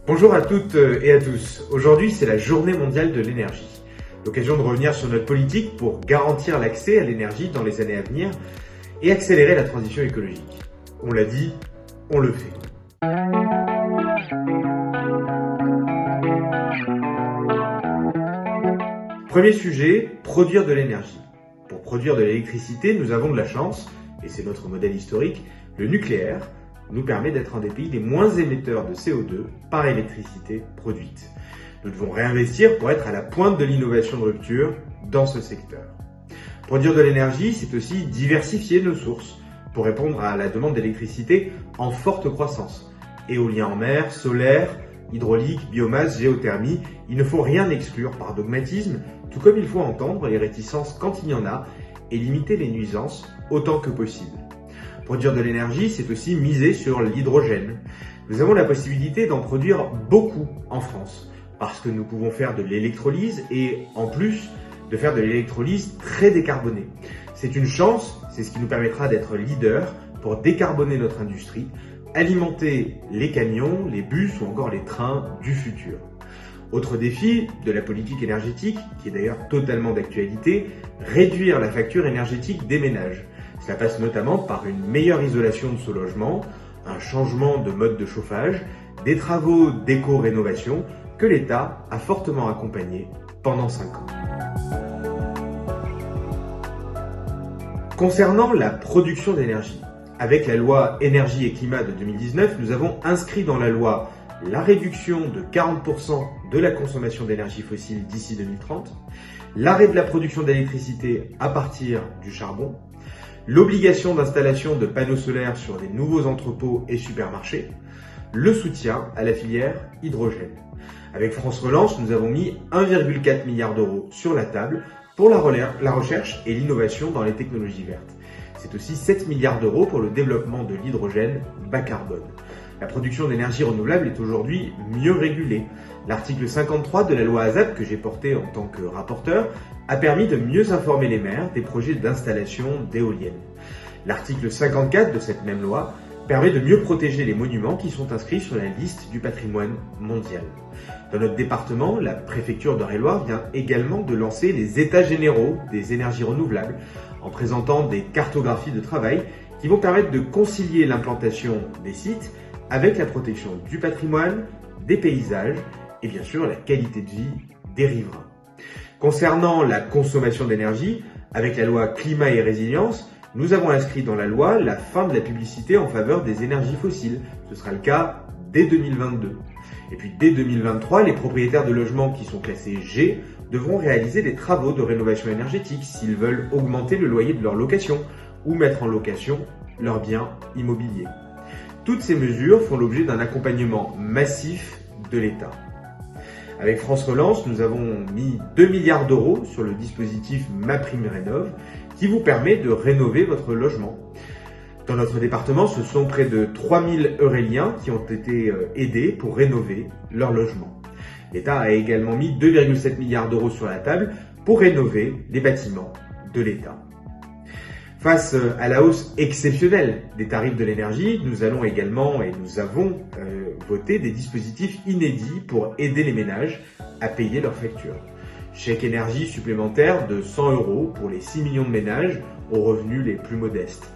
Bonjour à toutes et à tous. Aujourd'hui, c'est la Journée mondiale de l'énergie. L'occasion de revenir sur notre politique pour garantir l'accès à l'énergie dans les années à venir et accélérer la transition écologique. On l'a dit, on le fait. Premier sujet, produire de l'énergie. Pour produire de l'électricité, nous avons de la chance, et c'est notre modèle historique, le nucléaire nous permet d'être un des pays les moins émetteurs de CO2 par électricité produite. Nous devons réinvestir pour être à la pointe de l'innovation de rupture dans ce secteur. Produire de l'énergie, c'est aussi diversifier nos sources pour répondre à la demande d'électricité en forte croissance. Éolien en mer, solaire, hydraulique, biomasse, géothermie, il ne faut rien exclure par dogmatisme, tout comme il faut entendre les réticences quand il y en a et limiter les nuisances autant que possible. Produire de l'énergie, c'est aussi miser sur l'hydrogène. Nous avons la possibilité d'en produire beaucoup en France, parce que nous pouvons faire de l'électrolyse et en plus de faire de l'électrolyse très décarbonée. C'est une chance, c'est ce qui nous permettra d'être leader pour décarboner notre industrie, alimenter les camions, les bus ou encore les trains du futur. Autre défi de la politique énergétique, qui est d'ailleurs totalement d'actualité, réduire la facture énergétique des ménages. Cela passe notamment par une meilleure isolation de ce logement, un changement de mode de chauffage, des travaux d'éco-rénovation que l'État a fortement accompagnés pendant 5 ans. Concernant la production d'énergie, avec la loi Énergie et Climat de 2019, nous avons inscrit dans la loi la réduction de 40% de la consommation d'énergie fossile d'ici 2030, l'arrêt de la production d'électricité à partir du charbon, l'obligation d'installation de panneaux solaires sur les nouveaux entrepôts et supermarchés, le soutien à la filière hydrogène. Avec France Relance, nous avons mis 1,4 milliard d'euros sur la table pour la recherche et l'innovation dans les technologies vertes. C'est aussi 7 milliards d'euros pour le développement de l'hydrogène bas carbone. La production d'énergie renouvelable est aujourd'hui mieux régulée. L'article 53 de la loi ASAP, que j'ai porté en tant que rapporteur, a permis de mieux informer les maires des projets d'installation d'éoliennes. L'article 54 de cette même loi permet de mieux protéger les monuments qui sont inscrits sur la liste du patrimoine mondial. Dans notre département, la préfecture d'Eure-et-Loir vient également de lancer les états généraux des énergies renouvelables en présentant des cartographies de travail qui vont permettre de concilier l'implantation des sites avec la protection du patrimoine, des paysages et bien sûr la qualité de vie des riverains. Concernant la consommation d'énergie, avec la loi Climat et Résilience, nous avons inscrit dans la loi la fin de la publicité en faveur des énergies fossiles. Ce sera le cas dès 2022. Et puis dès 2023, les propriétaires de logements qui sont classés G devront réaliser des travaux de rénovation énergétique s'ils veulent augmenter le loyer de leur location ou mettre en location leurs biens immobiliers. Toutes ces mesures font l'objet d'un accompagnement massif de l'État. Avec France Relance, nous avons mis 2 milliards d'euros sur le dispositif MaPrimeRénov' qui vous permet de rénover votre logement. Dans notre département, ce sont près de 3000 Euréliens qui ont été aidés pour rénover leur logement. L'État a également mis 2,7 milliards d'euros sur la table pour rénover les bâtiments de l'État. Face à la hausse exceptionnelle des tarifs de l'énergie, nous allons également et nous avons voté des dispositifs inédits pour aider les ménages à payer leurs factures. Chèque énergie supplémentaire de 100 € pour les 6 millions de ménages aux revenus les plus modestes.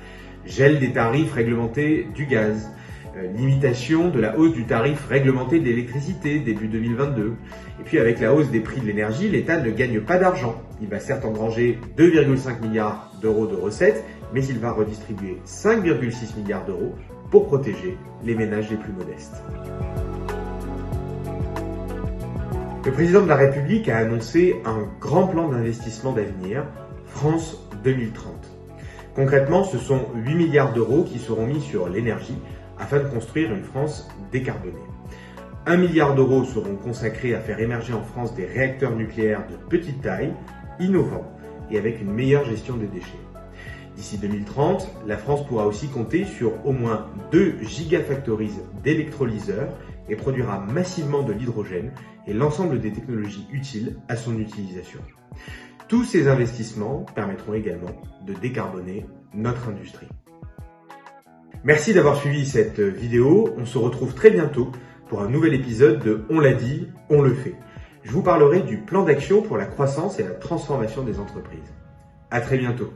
Gel des tarifs réglementés du gaz. Limitation de la hausse du tarif réglementé de l'électricité début 2022. Et puis avec la hausse des prix de l'énergie, l'État ne gagne pas d'argent. Il va certes engranger 2,5 milliards d'euros de recettes, mais il va redistribuer 5,6 milliards d'euros pour protéger les ménages les plus modestes. Le président de la République a annoncé un grand plan d'investissement d'avenir, France 2030. Concrètement, ce sont 8 milliards d'euros qui seront mis sur l'énergie afin de construire une France décarbonée. 1 milliard d'euros seront consacrés à faire émerger en France des réacteurs nucléaires de petite taille, innovants et avec une meilleure gestion des déchets. D'ici 2030, la France pourra aussi compter sur au moins 2 gigafactories d'électrolyseurs et produira massivement de l'hydrogène et l'ensemble des technologies utiles à son utilisation. Tous ces investissements permettront également de décarboner notre industrie. Merci d'avoir suivi cette vidéo. On se retrouve très bientôt pour un nouvel épisode de On l'a dit, on le fait. Je vous parlerai du plan d'action pour la croissance et la transformation des entreprises. À très bientôt.